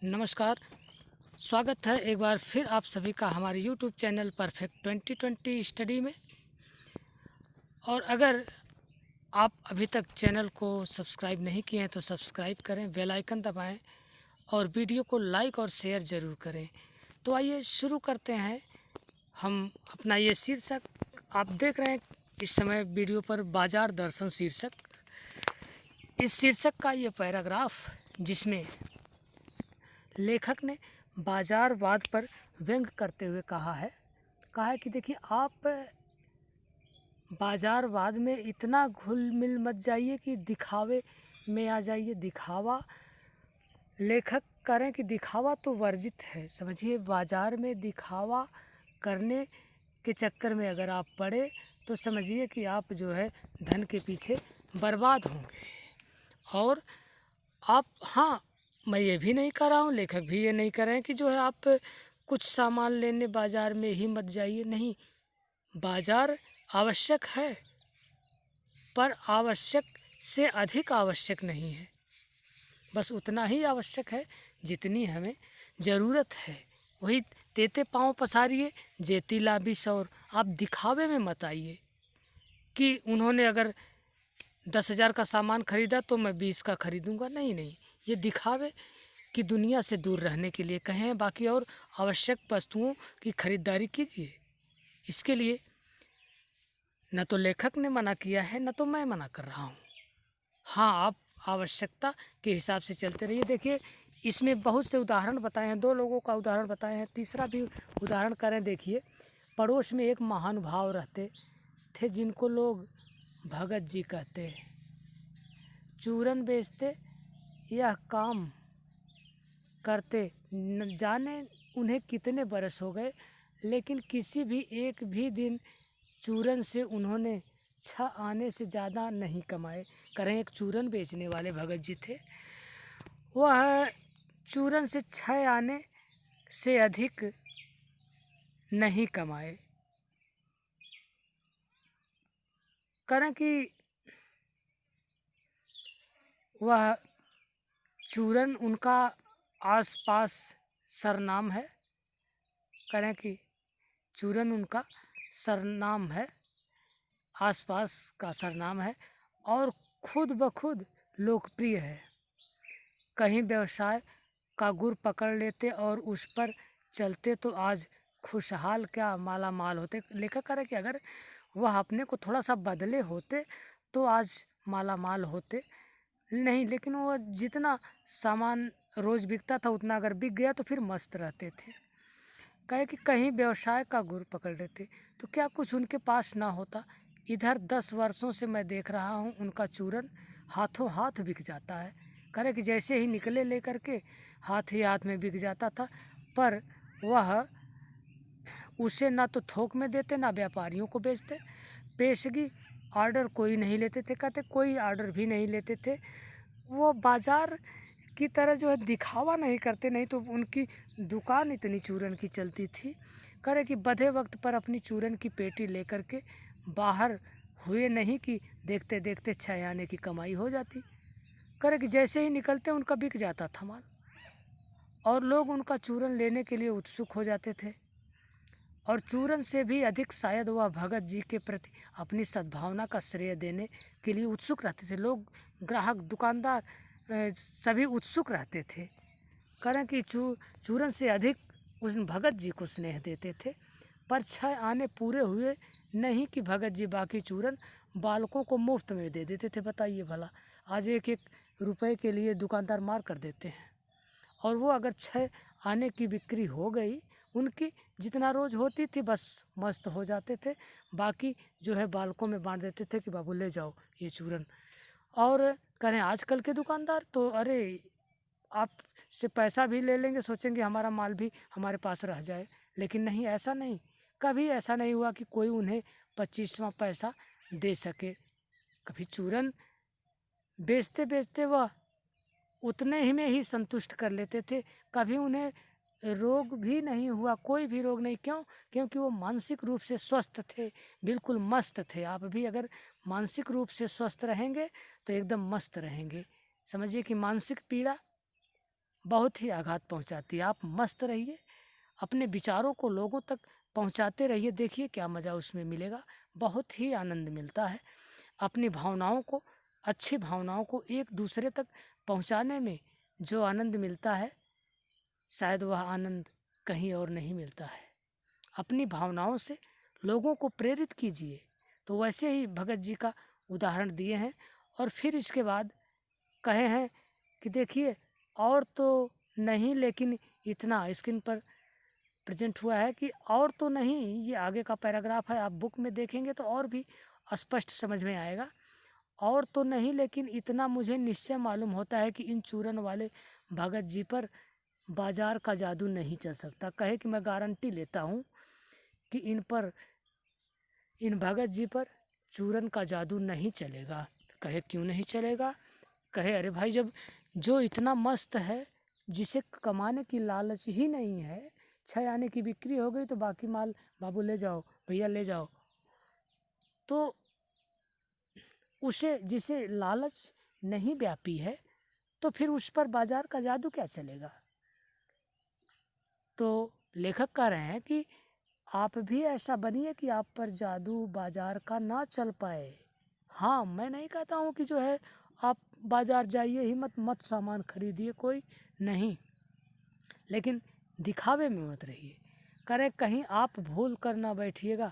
नमस्कार। स्वागत है एक बार फिर आप सभी का हमारे यूट्यूब चैनल परफेक्ट 2020 स्टडी में। और अगर आप अभी तक चैनल को सब्सक्राइब नहीं किए हैं तो सब्सक्राइब करें, बेल आइकन दबाएं और वीडियो को लाइक और शेयर ज़रूर करें। तो आइए शुरू करते हैं। हम अपना ये शीर्षक आप देख रहे हैं इस समय वीडियो पर, बाजार दर्शन शीर्षक। इस शीर्षक का ये पैराग्राफ जिसमें लेखक ने बाजारवाद पर व्यंग करते हुए कहा है कि देखिए, आप बाजारवाद में इतना घुल मिल मत जाइए कि दिखावे में आ जाइए। दिखावा, लेखक कह रहे हैं कि दिखावा तो वर्जित है। समझिए, बाजार में दिखावा करने के चक्कर में अगर आप पड़े तो समझिए कि आप जो है धन के पीछे बर्बाद होंगे। और आप, हाँ, मैं ये भी नहीं कह रहा हूँ, लेखक भी ये नहीं कह रहे हैं कि जो है आप कुछ सामान लेने बाज़ार में ही मत जाइए। नहीं, बाज़ार आवश्यक है, पर आवश्यक से अधिक आवश्यक नहीं है। बस उतना ही आवश्यक है जितनी हमें ज़रूरत है। वही तेते पाँव पसारिए जेती लाबी सौर। आप दिखावे में मत आइए कि उन्होंने अगर 10,000 का सामान खरीदा तो मैं 20 का खरीदूंगा। नहीं नहीं, ये दिखावे की दुनिया से दूर रहने के लिए कहे हैं। बाकी और आवश्यक वस्तुओं की खरीदारी कीजिए। इसके लिए न तो लेखक ने मना किया है, न तो मैं मना कर रहा हूँ। हाँ, आप आवश्यकता के हिसाब से चलते रहिए। देखिए, इसमें बहुत से उदाहरण बताए हैं, 2 लोगों का उदाहरण बताए हैं, तीसरा भी उदाहरण करें। देखिए, पड़ोस में एक महानुभाव रहते थे जिनको लोग भगत जी कहते। चूरन बेचते, यह काम करते न जाने उन्हें कितने बरस हो गए, लेकिन किसी भी एक भी दिन चूरन से उन्होंने 6 आने से ज़्यादा नहीं कमाए। करें, एक चूरन बेचने वाले भगत जी थे, वह चूरन से 6 आने से अधिक नहीं कमाए। करें कि वह चूरन उनका आसपास सरनाम है। करें कि चूरन उनका सरनाम है, आसपास का सरनाम है और खुद ब खुद लोकप्रिय है। कहीं व्यवसाय का गुर पकड़ लेते और उस पर चलते तो आज खुशहाल क्या माला माल होते। लेखक कह रहे कि अगर वह अपने को थोड़ा सा बदले होते तो आज माला माल होते नहीं, लेकिन वो जितना सामान रोज़ बिकता था उतना अगर बिक गया तो फिर मस्त रहते थे। कहे कि कहीं व्यवसाय का गुर पकड़ लेते तो क्या कुछ उनके पास ना होता। इधर 10 वर्षों से मैं देख रहा हूँ उनका चूरन हाथों हाथ बिक जाता है। करे कि जैसे ही निकले लेकर के हाथ ही हाथ में बिक जाता था, पर वह उसे ना तो थोक में देते ना व्यापारियों को बेचते। पेशगी ऑर्डर कोई नहीं लेते थे, कहते कोई ऑर्डर भी नहीं लेते थे। वो बाजार की तरह जो है दिखावा नहीं करते, नहीं तो उनकी दुकान इतनी चूरन की चलती थी। करे कि बधे वक्त पर अपनी चूरन की पेटी लेकर के बाहर हुए नहीं कि देखते देखते 6 आने की कमाई हो जाती। करे कि जैसे ही निकलते उनका बिक जाता था माल और लोग उनका चूरन लेने के लिए उत्सुक हो जाते थे। और चूरन से भी अधिक शायद वह भगत जी के प्रति अपनी सद्भावना का श्रेय देने के लिए उत्सुक रहते थे। लोग, ग्राहक, दुकानदार सभी उत्सुक रहते थे। करें कि चूरन से अधिक उस भगत जी को स्नेह देते थे। पर 6 आने पूरे हुए नहीं कि भगत जी बाकी चूरन बालकों को मुफ्त में दे देते थे। बताइए भला, आज 1-1 रुपए के लिए दुकानदार मार कर देते हैं। और वो अगर 6 आने की बिक्री हो गई उनकी, जितना रोज़ होती थी, बस मस्त हो जाते थे। बाकी जो है बालकों में बांट देते थे कि बाबू ले जाओ ये चूरन। और करें आजकल के दुकानदार तो अरे, आप से पैसा भी ले लेंगे, सोचेंगे हमारा माल भी हमारे पास रह जाए। लेकिन नहीं, ऐसा नहीं, कभी ऐसा नहीं हुआ कि कोई उन्हें 25वां पैसा दे सके। कभी चूरन बेचते बेचते वह उतने ही में ही संतुष्ट कर लेते थे। कभी उन्हें रोग भी नहीं हुआ, कोई भी रोग नहीं। क्यों? क्योंकि वो मानसिक रूप से स्वस्थ थे, बिल्कुल मस्त थे। आप भी अगर मानसिक रूप से स्वस्थ रहेंगे तो एकदम मस्त रहेंगे। समझिए कि मानसिक पीड़ा बहुत ही आघात पहुंचाती है। आप मस्त रहिए, अपने विचारों को लोगों तक पहुंचाते रहिए, देखिए क्या मज़ा उसमें मिलेगा, बहुत ही आनंद मिलता है। अपनी भावनाओं को, अच्छी भावनाओं को एक दूसरे तक पहुंचाने में जो आनंद मिलता है, शायद वह आनंद कहीं और नहीं मिलता है। अपनी भावनाओं से लोगों को प्रेरित कीजिए। तो वैसे ही भगत जी का उदाहरण दिए हैं। और फिर इसके बाद कहे हैं कि देखिए, और तो नहीं लेकिन इतना, स्क्रीन पर प्रेजेंट हुआ है कि और तो नहीं, ये आगे का पैराग्राफ है, आप बुक में देखेंगे तो और भी स्पष्ट समझ में आएगा। और तो नहीं लेकिन इतना मुझे निश्चय मालूम होता है कि इन चूरन वाले भगत जी पर बाजार का जादू नहीं चल सकता। कहे कि मैं गारंटी लेता हूँ कि इन भगत जी पर चूरन का जादू नहीं चलेगा। कहे क्यों नहीं चलेगा? कहे अरे भाई, जब जो इतना मस्त है, जिसे कमाने की लालच ही नहीं है, 6 आने की बिक्री हो गई तो बाकी माल बाबू ले जाओ, भैया ले जाओ, तो उसे, जिसे लालच नहीं व्यापी है, तो फिर उस पर बाजार का जादू क्या चलेगा? तो लेखक कह रहे हैं कि आप भी ऐसा बनिए कि आप पर जादू बाजार का ना चल पाए। हाँ, मैं नहीं कहता हूँ कि जो है आप बाजार जाइए ही मत, मत सामान खरीदिए, कोई नहीं, लेकिन दिखावे में मत रहिए। करे कहीं आप भूल कर ना बैठिएगा,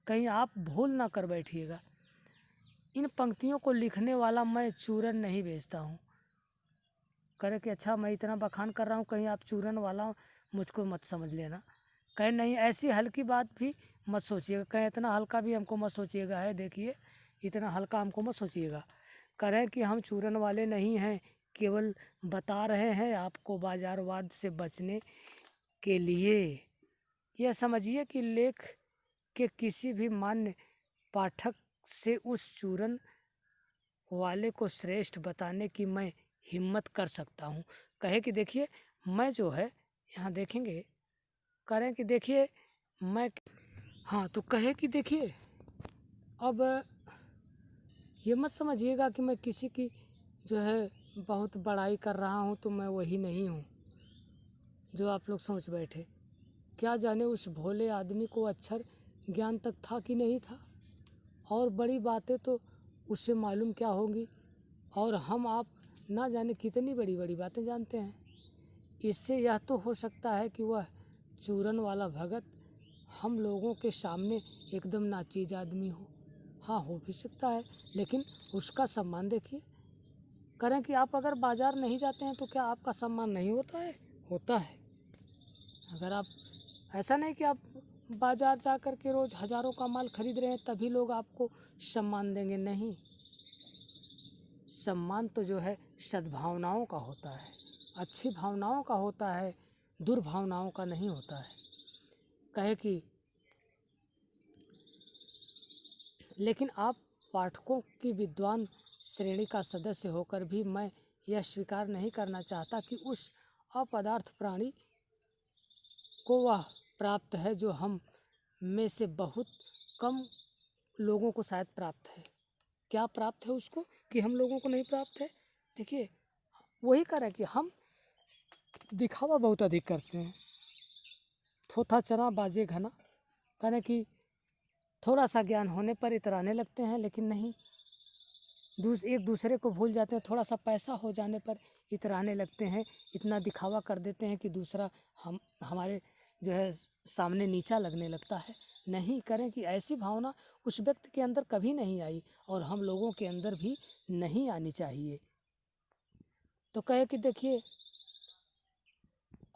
कहीं आप भूल ना कर बैठिएगा। इन पंक्तियों को लिखने वाला मैं चूरन नहीं बेचता हूँ। करे कि अच्छा, मैं इतना बखान कर रहा हूँ, कहीं आप चूरन वाला मुझको मत समझ लेना। कहे नहीं, ऐसी हल्की बात भी मत सोचिएगा, कहे इतना हल्का भी हमको मत सोचिएगा, है देखिए, इतना हल्का हमको मत सोचिएगा। करें कि हम चूरन वाले नहीं हैं, केवल बता रहे हैं आपको बाजारवाद से बचने के लिए। यह समझिए कि लेख के किसी भी मान्य पाठक से उस चूरन वाले को श्रेष्ठ बताने की मैं हिम्मत कर सकता हूँ। कहे कि देखिए, मैं जो है, यहाँ देखेंगे, करें कि देखिए मैं, हाँ, तो कहे कि देखिए, अब ये मत समझिएगा कि मैं किसी की जो है बहुत बड़ाई कर रहा हूँ, तो मैं वही नहीं हूँ जो आप लोग सोच बैठे। क्या जाने उस भोले आदमी को अक्षर ज्ञान तक था कि नहीं था, और बड़ी बातें तो उससे मालूम क्या होंगी, और हम आप ना जाने कितनी बड़ी बड़ी बातें जानते हैं। इससे यह तो हो सकता है कि वह चूरन वाला भगत हम लोगों के सामने एकदम नाचीज आदमी हो। हाँ, हो भी सकता है, लेकिन उसका सम्मान देखिए। करें कि आप अगर बाजार नहीं जाते हैं तो क्या आपका सम्मान नहीं होता है? होता है। अगर आप, ऐसा नहीं कि आप बाजार जा कर के रोज हजारों का माल खरीद रहे हैं तभी लोग आपको सम्मान देंगे, नहीं। सम्मान तो जो है सद्भावनाओं का होता है, अच्छी भावनाओं का होता है, दुर्भावनाओं का नहीं होता है। कहे कि लेकिन आप पाठकों की विद्वान श्रेणी का सदस्य होकर भी मैं यह स्वीकार नहीं करना चाहता कि उस अपदार्थ प्राणी को वह प्राप्त है जो हम में से बहुत कम लोगों को शायद प्राप्त है। क्या प्राप्त है उसको कि हम लोगों को नहीं प्राप्त है? देखिए, वही कह रहा है कि हम दिखावा बहुत अधिक करते हैं, थोथा चना बाजे घना। कहने कि थोड़ा सा ज्ञान होने पर इतराने लगते हैं, लेकिन नहीं, एक दूसरे को भूल जाते हैं। थोड़ा सा पैसा हो जाने पर इतराने लगते हैं, इतना दिखावा कर देते हैं कि दूसरा हमारे जो है सामने नीचा लगने लगता है। नहीं, करें कि ऐसी भावना उस व्यक्ति के अंदर कभी नहीं आई, और हम लोगों के अंदर भी नहीं आनी चाहिए। तो कहे कि देखिए,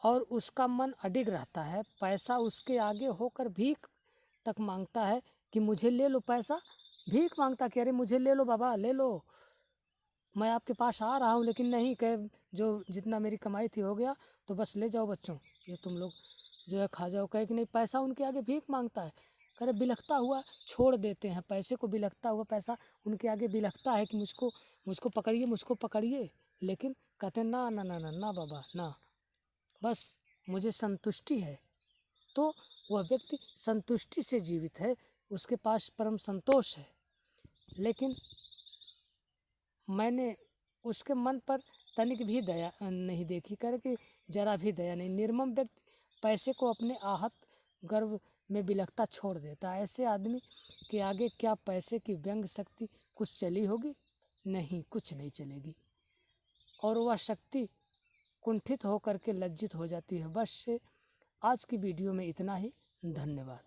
और उसका मन अडिग रहता है, पैसा उसके आगे होकर भीख तक मांगता है कि मुझे ले लो पैसा। भीख मांगता कि अरे मुझे ले लो बाबा, ले लो, मैं आपके पास आ रहा हूँ। लेकिन नहीं, कहे जो जितना मेरी कमाई थी हो गया, तो बस ले जाओ बच्चों, ये तुम लोग जो है खा जाओ। कहे कि नहीं, पैसा उनके आगे भीख मांगता है। करे बिलखता हुआ छोड़ देते हैं पैसे को, बिलखता हुआ पैसा उनके आगे बिलखता है कि मुझको मुझको पकड़िए, मुझको पकड़िए। लेकिन कहते हैं ना ना ना ना ना बाबा ना, बस मुझे संतुष्टि है। तो वह व्यक्ति संतुष्टि से जीवित है, उसके पास परम संतोष है। लेकिन मैंने उसके मन पर तनिक भी दया नहीं देखी, करे कि जरा भी दया नहीं। निर्मम व्यक्ति पैसे को अपने आहत गर्भ में बिलखता छोड़ देता है। ऐसे आदमी के आगे क्या पैसे की व्यंग शक्ति कुछ चली होगी? नहीं, कुछ नहीं चलेगी, और वह शक्ति कुंठित होकर के लज्जित हो जाती है। बस आज की वीडियो में इतना ही। धन्यवाद।